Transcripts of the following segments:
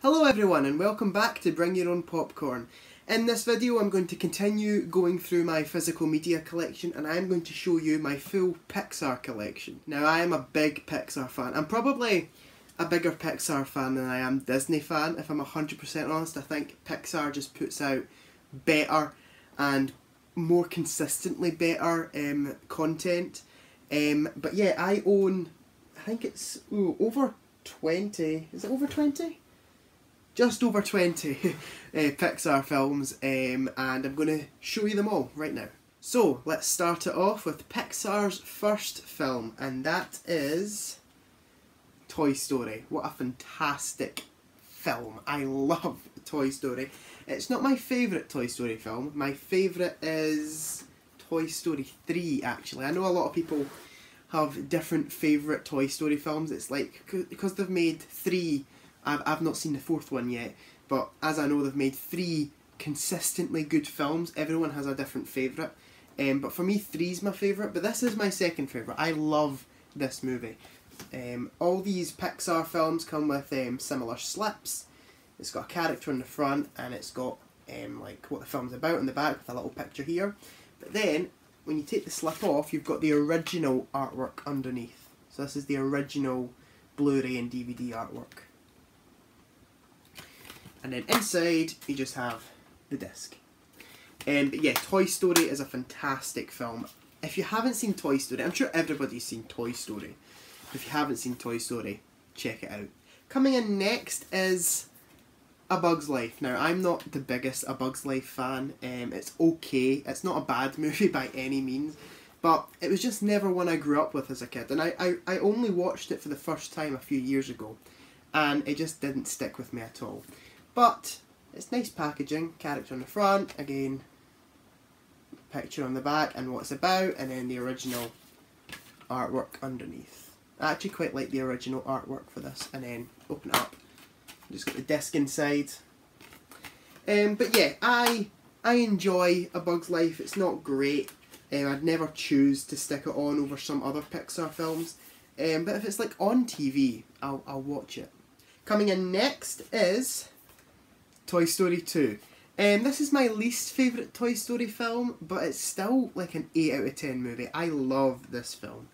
Hello everyone and welcome back to Bring Your Own Popcorn. In this video I'm going to continue going through my physical media collection and I'm going to show you my full Pixar collection. Now I am a big Pixar fan. I'm probably a bigger Pixar fan than I am Disney fan, if I'm 100% honest. I think Pixar just puts out better and more consistently better content. But yeah, I own, I think it's over 20, is it over 20? Just over 20 Pixar films, and I'm going to show you them all right now. So let's start it off with Pixar's first film, and that is Toy Story. What a fantastic film. I love Toy Story. It's not my favourite Toy Story film. My favourite is Toy Story 3 actually. I know a lot of people have different favourite Toy Story films. It's like, because they've made 3, I've not seen the 4th one yet, but as I know they've made 3 consistently good films, everyone has a different favourite. But for me 3's my favourite, but this is my second favourite. I love this movie. All these Pixar films come with similar slips. It's got a character in the front and it's got like what the film's about in the back with a little picture here. But then when you take the slip off, you've got the original artwork underneath. So this is the original Blu-ray and DVD artwork. And then inside you just have the disc. But yeah, Toy Story is a fantastic film. If you haven't seen Toy Story, I'm sure everybody's seen Toy Story. If you haven't seen Toy Story, check it out. Coming in next is A Bug's Life. Now, I'm not the biggest A Bug's Life fan. It's okay. It's not a bad movie by any means. But it was just never one I grew up with as a kid. And I only watched it for the first time a few years ago. And it just didn't stick with me at all. But it's nice packaging. Character on the front. Again, picture on the back and what it's about. And then the original artwork underneath. I actually quite like the original artwork for this. And then open it up. Just got the disc inside. But yeah, I enjoy A Bug's Life. It's not great. I'd never choose to stick it on over some other Pixar films. But if it's like on TV, I'll watch it. Coming in next is Toy Story 2. This is my least favourite Toy Story film, but it's still like an 8 out of 10 movie. I love this film.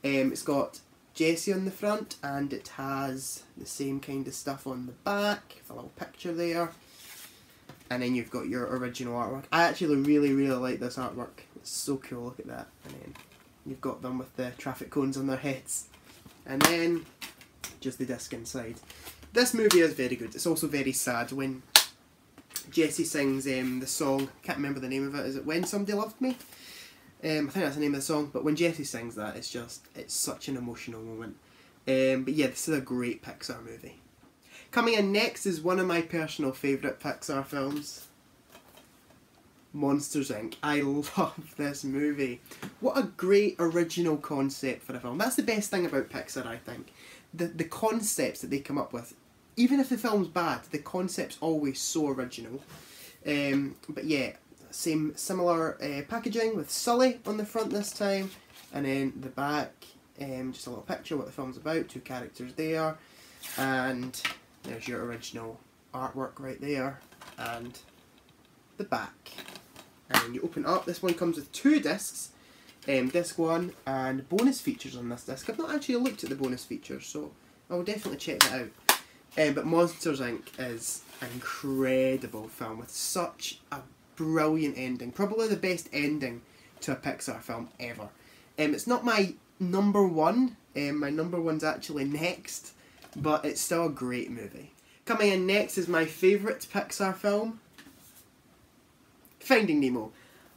It's got Jessie on the front and it has the same kind of stuff on the back, with a little picture there. And then you've got your original artwork. I actually really like this artwork. It's so cool, look at that. And then you've got them with the traffic cones on their heads. And then just the disc inside. This movie is very good. It's also very sad when Jessie sings the song, can't remember the name of it, is it When Somebody Loved Me? I think that's the name of the song, but when Jessie sings that, it's such an emotional moment. But yeah, this is a great Pixar movie. Coming in next is one of my personal favourite Pixar films, Monsters Inc. I love this movie. What a great original concept for a film. That's the best thing about Pixar, I think. The concepts that they come up with. Even if the film's bad, the concept's always so original. But yeah, similar packaging with Sully on the front this time, and then the back, just a little picture what the film's about, 2 characters there, and there's your original artwork right there, and the back. And when you open it up, this one comes with 2 discs, disc 1 and bonus features on this disc. I've not actually looked at the bonus features, so I will definitely check that out. But Monsters Inc. is an incredible film with such a brilliant ending. Probably the best ending to a Pixar film ever. It's not my number 1. My number 1's actually next. But it's still a great movie. Coming in next is my favourite Pixar film, Finding Nemo.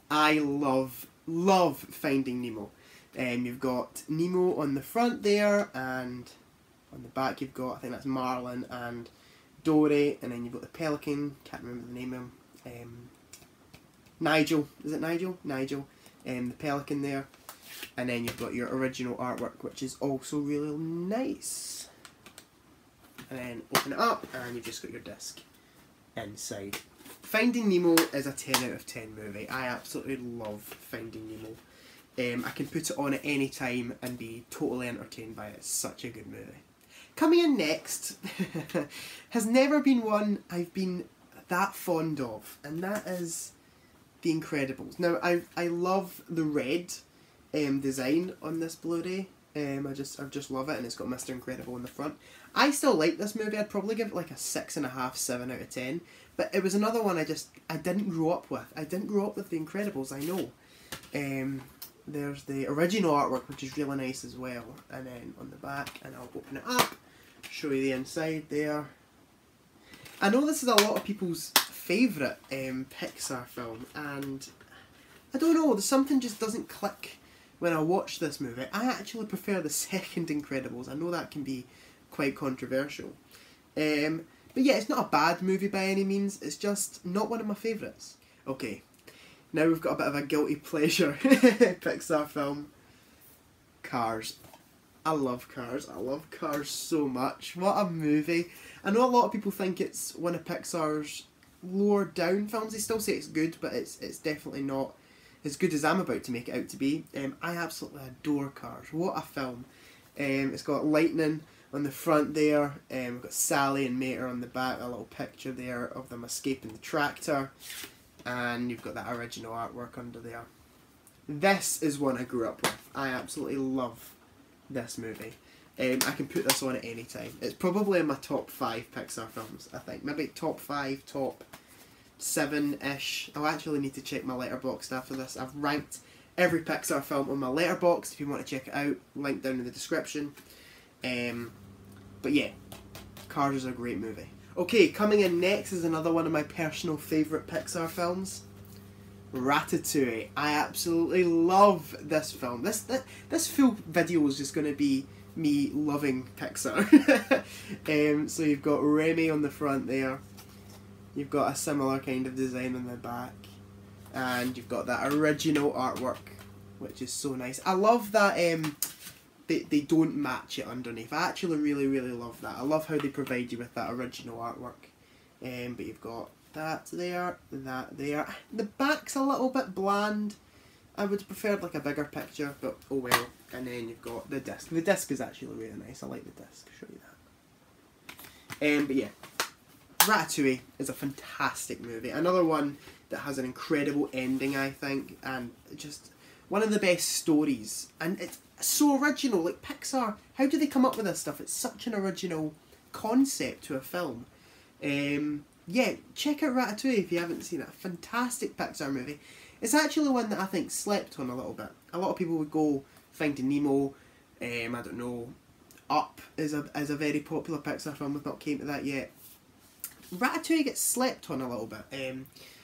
I love Finding Nemo. You've got Nemo on the front there, and on the back you've got, I think that's Marlin and Dory, and then you've got the pelican, can't remember the name of him, Nigel, is it Nigel? Nigel, the pelican there, and then you've got your original artwork, which is also really nice. And then open it up, and you've just got your disc inside. Finding Nemo is a 10 out of 10 movie. I absolutely love Finding Nemo. I can put it on at any time and be totally entertained by it. It's such a good movie. Coming in next has never been one I've been that fond of, and that is The Incredibles. Now, I love the red design on this Blu-ray. I just love it, and it's got Mr. Incredible in the front. I still like this movie. I'd probably give it like a 6.5, 7 out of 10. But it was another one I didn't grow up with. I didn't grow up with The Incredibles, I know. There's the original artwork, which is really nice as well. And then on the back, and I'll open it up, show you the inside there. I know this is a lot of people's favourite Pixar film, and I don't know, something just doesn't click when I watch this movie. I actually prefer the second Incredibles. I know that can be quite controversial. But yeah, it's not a bad movie by any means, it's just not one of my favourites. Okay, now we've got a bit of a guilty pleasure Pixar film. Cars. I love Cars. I love Cars so much. What a movie. I know a lot of people think it's one of Pixar's lower down films. They still say it's good, but it's definitely not as good as I'm about to make it out to be. I absolutely adore Cars. What a film. It's got lightning on the front there. We've got Sally and Mater on the back. A little picture there of them escaping the tractor. And you've got that original artwork under there. This is one I grew up with. I absolutely love this movie. I can put this on at any time. It's probably in my top 5 Pixar films, I think. Maybe top 5, top 7-ish. I'll actually need to check my Letterboxd after this. I've ranked every Pixar film on my Letterboxd. If you want to check it out, link down in the description. But yeah, Cars is a great movie. Okay, coming in next is another one of my personal favourite Pixar films. Ratatouille. I absolutely love this film. This full video is just going to be me loving Pixar. So you've got Remy on the front there. You've got a similar kind of design on the back. And you've got that original artwork, which is so nice. I love that they don't match it underneath. I actually really, really love that. I love how they provide you with that original artwork. But you've got that there, that there. The back's a little bit bland. I would have preferred like a bigger picture, but oh well. And then you've got the disc. The disc is actually really nice. I like the disc. I'll show you that. But yeah, Ratatouille is a fantastic movie. Another one that has an incredible ending, I think, and just one of the best stories. And it's so original. Like Pixar, how do they come up with this stuff? It's such an original concept to a film. Yeah, check out Ratatouille if you haven't seen it. A fantastic Pixar movie. It's actually one that I think slept on a little bit. A lot of people would go Finding Nemo, I don't know, Up is a very popular Pixar film. We've not came to that yet. Ratatouille gets slept on a little bit.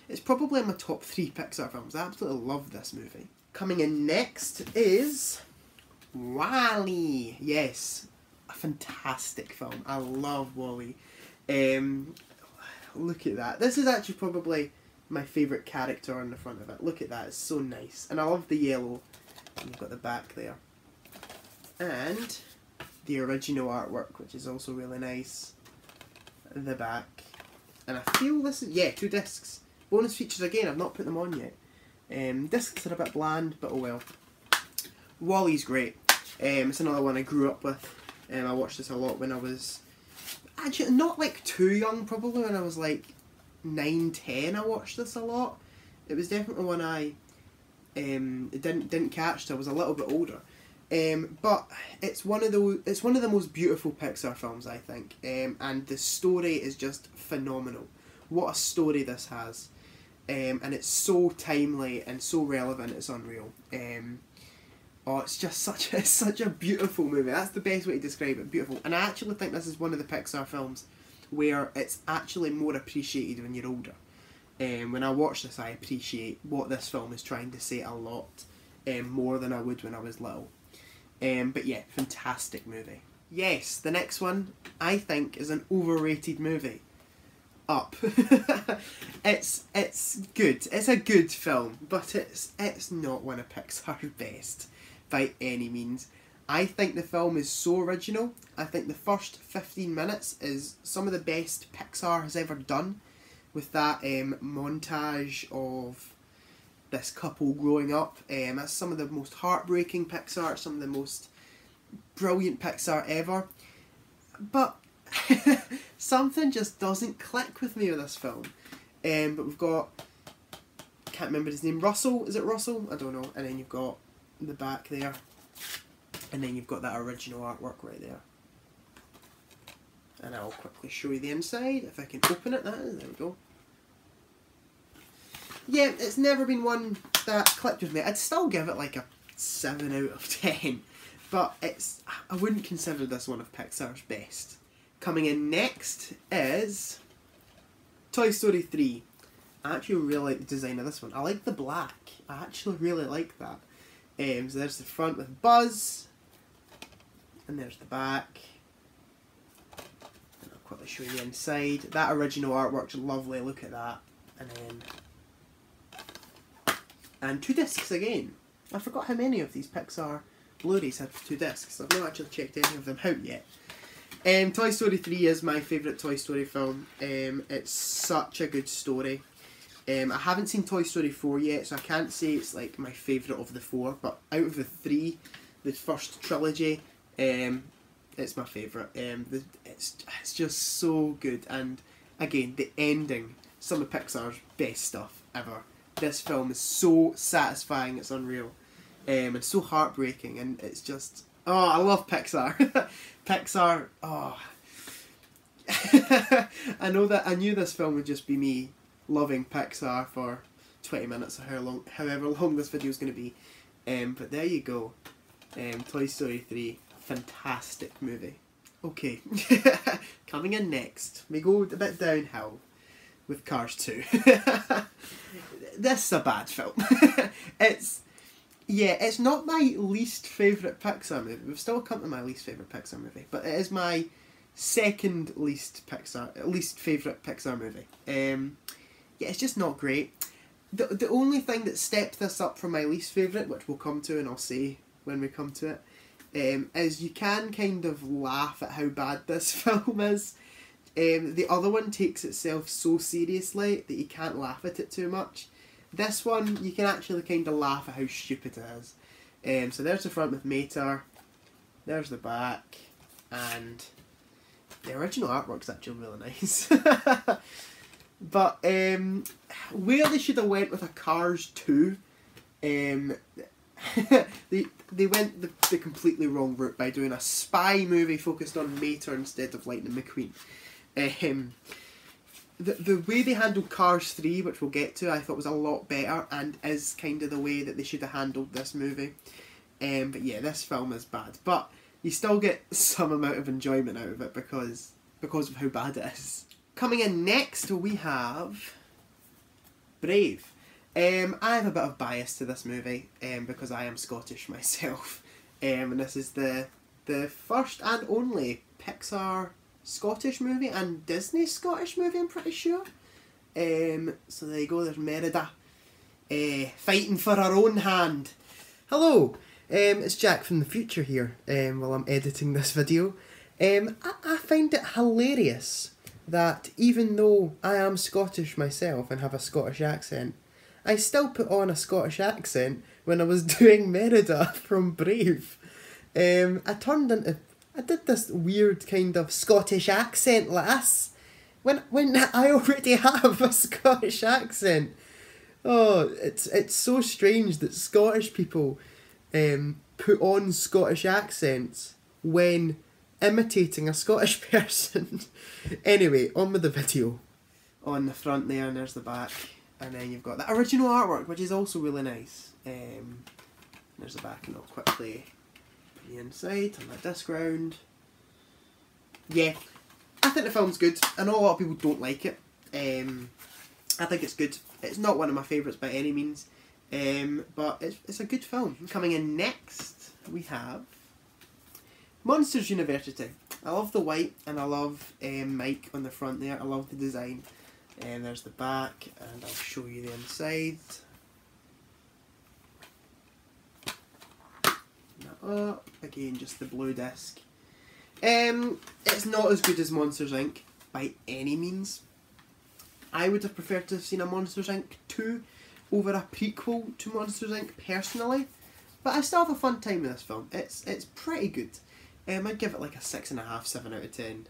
It's probably in my top 3 Pixar films. I absolutely love this movie. Coming in next is WALL-E. Yes, a fantastic film. I love WALL-E. Look at that. This is actually probably my favourite character on the front of it. Look at that, it's so nice. And I love the yellow. And you've got the back there. And the original artwork, which is also really nice. The back. And I feel this is, yeah, 2 discs. Bonus features again, I've not put them on yet. Discs are a bit bland, but oh well. WALL-E's great. It's another one I grew up with. I watched this a lot when I was, actually not like too young, probably when I was like 9, 10 I watched this a lot. It was definitely one I didn't catch till I was a little bit older. But it's one of the most beautiful Pixar films, I think. And the story is just phenomenal. What a story this has. And it's so timely and so relevant, it's unreal. Oh, it's just such a beautiful movie. That's the best way to describe it, beautiful. And I actually think this is one of the Pixar films where it's actually more appreciated when you're older. When I watch this, I appreciate what this film is trying to say a lot more than I would when I was little. But yeah, fantastic movie. Yes, the next one, I think, is an overrated movie. Up. It's good. It's a good film, but it's not one of Pixar's best by any means. I think the film is so original. I think the first 15 minutes is some of the best Pixar has ever done, with that montage of this couple growing up. That's some of the most heartbreaking Pixar, some of the most brilliant Pixar ever. but something just doesn't click with me with this film. But we've got, can't remember his name, Russell, is it Russell? I don't know. And then you've got the back there. And then you've got that original artwork right there. And I'll quickly show you the inside, if I can open it. There we go. Yeah, it's never been one that clicked with me. I'd still give it like a 7 out of 10. But I wouldn't consider this one of Pixar's best. Coming in next is Toy Story 3. I actually really like the design of this one. I like the black. I actually really like that. So there's the front with Buzz. And there's the back. And I'll quickly show you the inside. That original artwork's lovely, look at that. And 2 discs again. I forgot how many of these Pixar Blu-rays had 2 discs. I've not actually checked any of them out yet. Toy Story 3 is my favourite Toy Story film. It's such a good story. I haven't seen Toy Story 4 yet, so I can't say it's like my favourite of the 4, but out of the 3, the first trilogy, it's my favourite. It's just so good, and again, the ending, some of Pixar's best stuff ever. This film is so satisfying, it's unreal, and so heartbreaking, and it's just, oh, I love Pixar. Pixar, oh. I knew this film would just be me loving Pixar for 20 minutes or however long this video is going to be. But there you go. Toy Story 3, fantastic movie. Okay, coming in next, we go a bit downhill with Cars 2. This is a bad film. It's not my least favourite Pixar movie. We've still come to my least favourite Pixar movie, but it is my second least favourite Pixar movie. It's just not great. The only thing that stepped this up from my least favourite, which we'll come to and I'll say when we come to it, is you can kind of laugh at how bad this film is. The other one takes itself so seriously that you can't laugh at it too much. This one, you can actually kind of laugh at how stupid it is. So there's the front with Mater, there's the back, and the original artwork's actually really nice. But where they should have went with a Cars 2, they went the completely wrong route by doing a spy movie focused on Mater instead of Lightning McQueen. The way they handled Cars 3, which we'll get to, I thought was a lot better, and is kind of the way that they should have handled this movie. But yeah, this film is bad. But you still get some amount of enjoyment out of it because of how bad it is. Coming in next, we have Brave. I have a bit of bias to this movie because I am Scottish myself. And this is the first and only Pixar Scottish movie and Disney Scottish movie, I'm pretty sure. So there you go, there's Merida fighting for her own hand. Hello, it's Jack from the future here while I'm editing this video. I find it hilarious that even though I am Scottish myself and have a Scottish accent, I still put on a Scottish accent when I was doing Merida from Brave. I did this weird kind of Scottish accent lass when I already have a Scottish accent. Oh, it's so strange that Scottish people put on Scottish accents when imitating a Scottish person. Anyway, on with the video. On the front there, and there's the back, and then you've got the original artwork, which is also really nice. There's the back, and I'll quickly put the inside, turn that disc round. Yeah, I think the film's good. I know a lot of people don't like it. I think it's good. It's not one of my favourites by any means, but it's a good film. Coming in next, we have Monsters University. I love the white, and I love Mike on the front there. I love the design. And there's the back, and I'll show you the inside. That up. Again, just the blue disc. It's not as good as Monsters Inc. by any means. I would have preferred to have seen a Monsters Inc. 2 over a prequel to Monsters Inc. personally, but I still have a fun time with this film. It's pretty good. I'd give it like a 6.5, 7 out of 10.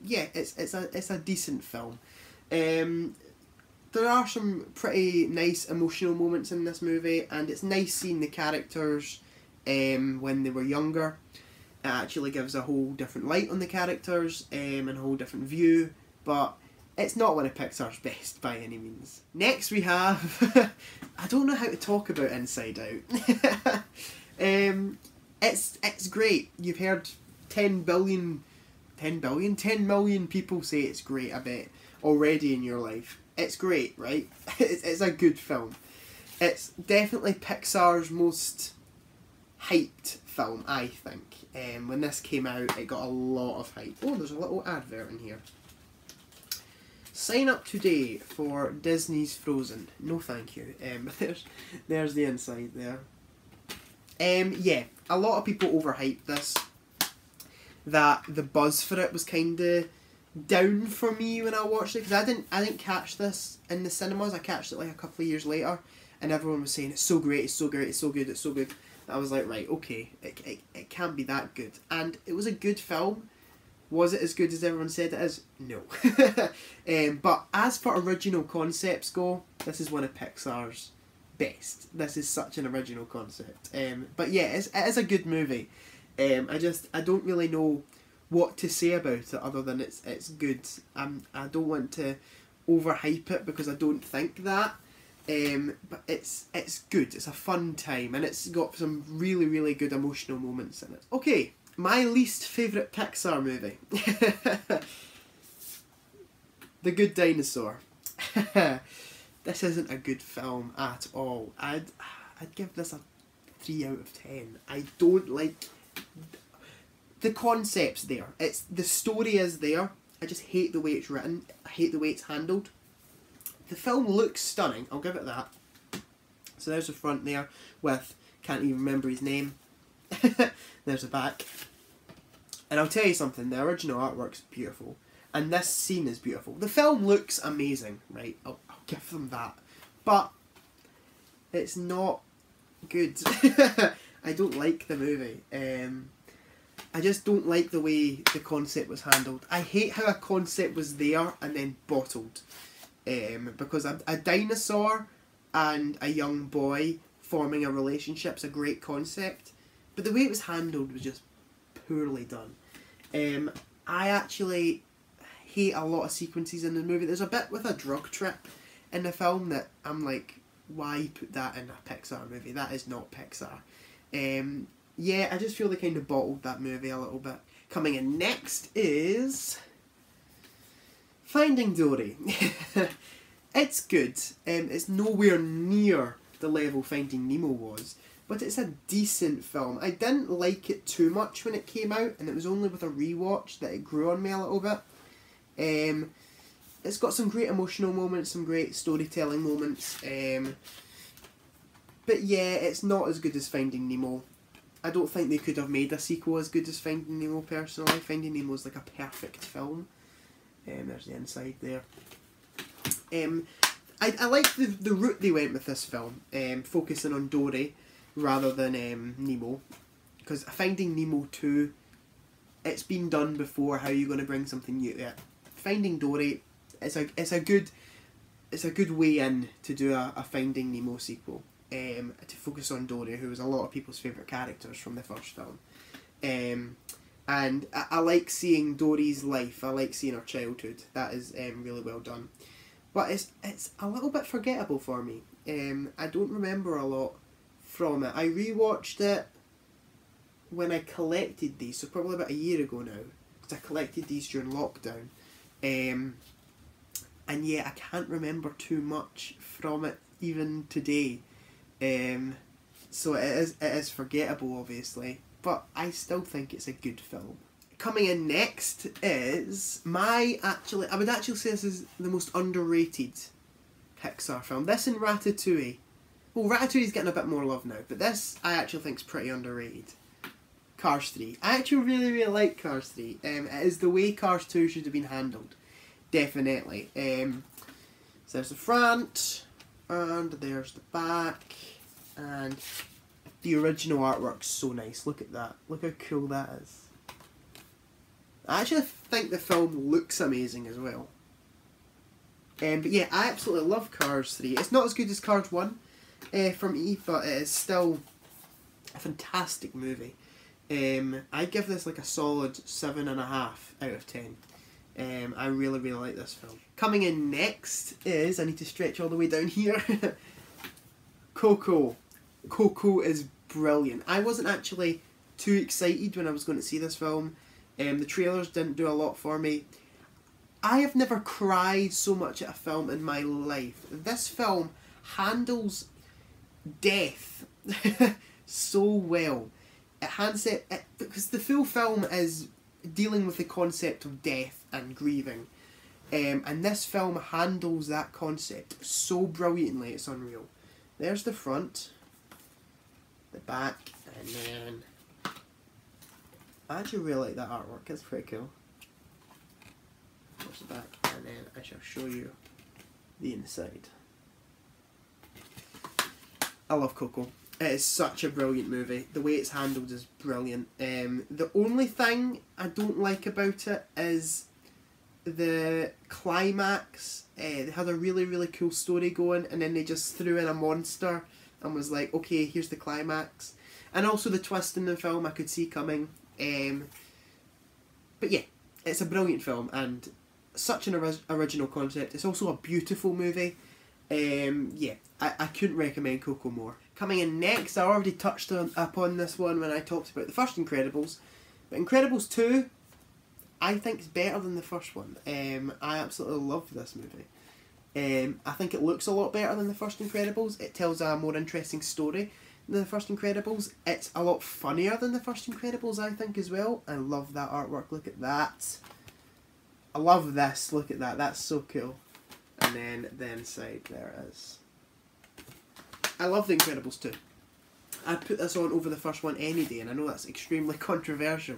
Yeah, it's a decent film. There are some pretty nice emotional moments in this movie, and it's nice seeing the characters when they were younger. It actually gives a whole different light on the characters and a whole different view, but it's not one of Pixar's best by any means. Next we have, I don't know how to talk about Inside Out. It's great. You've heard 10 million people say it's great, I bet, already in your life. It's great, right? It's a good film. It's definitely Pixar's most hyped film, I think. When this came out, it got a lot of hype. Oh, there's a little advert in here. Sign up today for Disney's Frozen. No, thank you. There's the inside there. Yeah, a lot of people overhyped this. That the buzz for it was kind of down for me when I watched it, because I didn't catch this in the cinemas. I catched it like a couple of years later, and everyone was saying it's so great, it's so great, it's so good, it's so good. I was like, right, okay, it can't be that good. And it was a good film. Was it as good as everyone said it is? No. But as for original concepts go, this is one of Pixar's best. This is such an original concept. But yeah, it is a good movie. I don't really know what to say about it other than it's good. I don't want to overhype it because I don't think that. But it's good. It's a fun time, and it's got some really, really good emotional moments in it. Okay, my least favourite Pixar movie. The Good Dinosaur. This isn't a good film at all. I'd give this a 3 out of 10. I don't like the concept's there. The story is there. I just hate the way it's written. I hate the way it's handled. The film looks stunning, I'll give it that. So there's the front there with, can't even remember his name. There's the back. And I'll tell you something, the original artwork's beautiful. And this scene is beautiful. The film looks amazing, right? I'll give them that. But it's not good. I don't like the movie. I just don't like the way the concept was handled. I hate how a concept was there and then bottled. Because a dinosaur and a young boy forming a relationship's a great concept, but the way it was handled was just poorly done. I actually hate a lot of sequences in the movie. There's a bit with a drug trip in the film that I'm like, why put that in a Pixar movie? That is not Pixar. Yeah, I just feel they kind of bottled that movie a little bit. Coming in next is Finding Dory. It's good. It's nowhere near the level Finding Nemo was, but it's a decent film. I didn't like it too much when it came out, and it was only with a rewatch that it grew on me a little bit. It's got some great emotional moments, some great storytelling moments, but yeah, it's not as good as Finding Nemo. I don't think they could have made a sequel as good as Finding Nemo, personally. Finding Nemo is like a perfect film. There's the inside there. I like the route they went with this film, focusing on Dory rather than Nemo, because Finding Nemo 2, it's been done before. How are you going to bring something new to it? Finding Dory, it's a good way in to do a Finding Nemo sequel, to focus on Dory, who was a lot of people's favourite characters from the first film. And I like seeing Dory's life. I like seeing her childhood. That is really well done. But it's a little bit forgettable for me. I don't remember a lot from it. I rewatched it when I collected these, so probably about a year ago now, because I collected these during lockdown. And yeah, I can't remember too much from it even today. So it is forgettable, obviously, but I still think it's a good film. Coming in next is I would actually say this is the most underrated Pixar film. This and Ratatouille. Well, Ratatouille's getting a bit more love now, but this I actually think is pretty underrated. Cars 3. I actually really, really like Cars 3. It is the way Cars 2 should have been handled. Definitely. So there's the front, and there's the back, and the original artwork's so nice. Look at that. Look how cool that is. I actually think the film looks amazing as well. But yeah, I absolutely love Cars 3. It's not as good as Cars 1 for me, but it is still a fantastic movie. I give this like a solid 7.5 out of 10. I really, really like this film. Coming in next is, I need to stretch all the way down here, Coco. Coco is brilliant. I wasn't actually too excited when I was going to see this film. The trailers didn't do a lot for me. I have never cried so much at a film in my life. This film handles death so well. It hands it, because the full film is dealing with the concept of death and grieving. And this film handles that concept so brilliantly, it's unreal. There's the front, the back, and then I actually really like that artwork, it's pretty cool. There's the back, and then I shall show you the inside. I love Coco. It is such a brilliant movie. The way it's handled is brilliant. The only thing I don't like about it is the climax. They had a really, really cool story going, and then they just threw in a monster and was like, okay, here's the climax. And also the twist in the film I could see coming. But yeah, it's a brilliant film and such an original concept. It's also a beautiful movie. Yeah, I couldn't recommend Coco more. Coming in next, I already touched upon this one when I talked about the first Incredibles. But Incredibles 2, I think is better than the first one. I absolutely love this movie. I think it looks a lot better than the first Incredibles. It tells a more interesting story than the first Incredibles. It's a lot funnier than the first Incredibles, I think, as well. I love that artwork. Look at that. I love this. Look at that. That's so cool. And then the inside, there it is. I love The Incredibles 2. I'd put this on over the first one any day, and I know that's extremely controversial.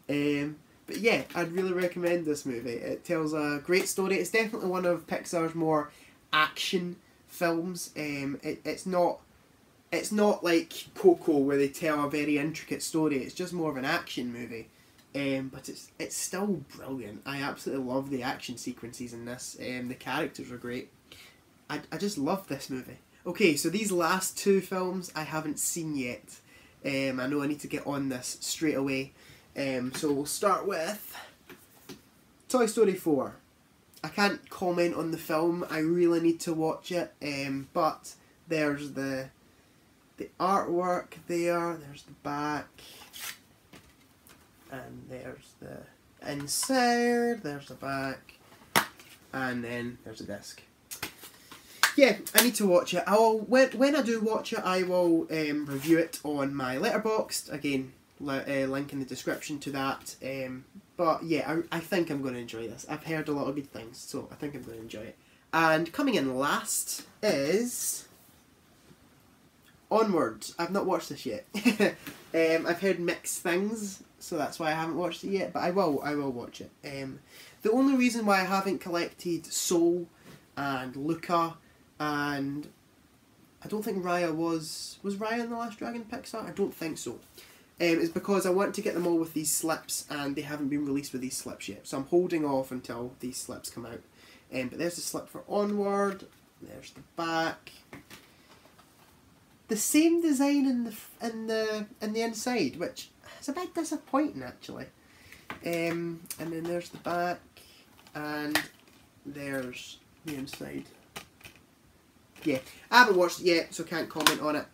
But yeah, I'd really recommend this movie. It tells a great story. It's definitely one of Pixar's more action films. It's not like Coco where they tell a very intricate story. It's just more of an action movie. But it's still brilliant. I absolutely love the action sequences in this. The characters are great. I just love this movie. Okay, so these last two films I haven't seen yet. I know I need to get on this straight away. So we'll start with Toy Story 4. I can't comment on the film. I really need to watch it. But there's the artwork there. There's the back. And there's the inside, there's the back, and then there's the disc. Yeah, I need to watch it. When I do watch it, I will review it on my Letterboxd. Again, link in the description to that. But yeah, I think I'm going to enjoy this. I've heard a lot of good things, so I think I'm going to enjoy it. And coming in last is Onward. I've not watched this yet. I've heard mixed things, so that's why I haven't watched it yet, but I will watch it. The only reason why I haven't collected Soul and Luca, and I don't think Raya was Raya in The Last Dragon Pixar? I don't think so. Is because I want to get them all with these slips, and they haven't been released with these slips yet, so I'm holding off until these slips come out. But there's the slip for Onward, there's the back. The same design in the inside, which is a bit disappointing actually. And then there's the back, and there's the inside. Yeah, I haven't watched it yet, so can't comment on it.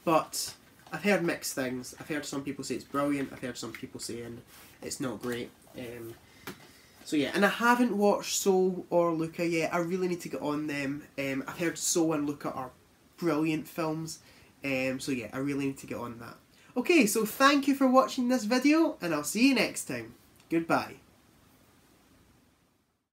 But I've heard mixed things. I've heard some people say it's brilliant. I've heard some people saying it's not great. So yeah, and I haven't watched Soul or Luca yet. I really need to get on them. I've heard Soul and Luca are brilliant films. So yeah, I really need to get on that. Okay, so thank you for watching this video, and I'll see you next time. Goodbye.